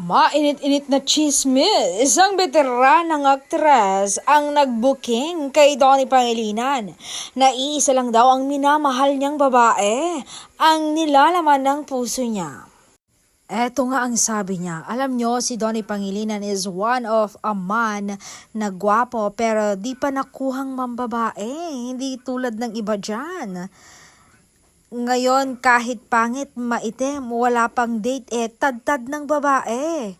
Mainit-init na chismis, isang veteranang aktres ang nag-booking kay Donnie Pangilinan. Naiisa lang daw ang minamahal niyang babae, ang nilalaman ng puso niya. Eto nga ang sabi niya, alam nyo si Donnie Pangilinan is one of a man na gwapo pero di pa nakuhang mambabae, hindi tulad ng iba dyan. Ngayon kahit pangit, maitim, wala pang date tad-tad ng babae.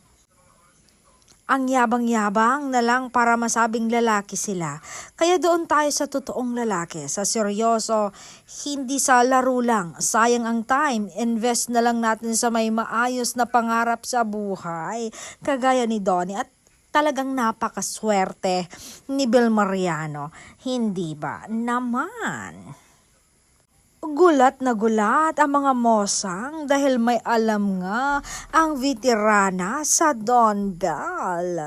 Ang yabang-yabang na lang para masabing lalaki sila. Kaya doon tayo sa totoong lalaki, sa seryoso, hindi sa laro lang. Sayang ang time, invest na lang natin sa may maayos na pangarap sa buhay. Kagaya ni Donnie at talagang napakaswerte ni Bill Mariano. Hindi ba naman? Gulat na gulat ang mga mosang dahil may alam nga ang veterana sa Don Bell.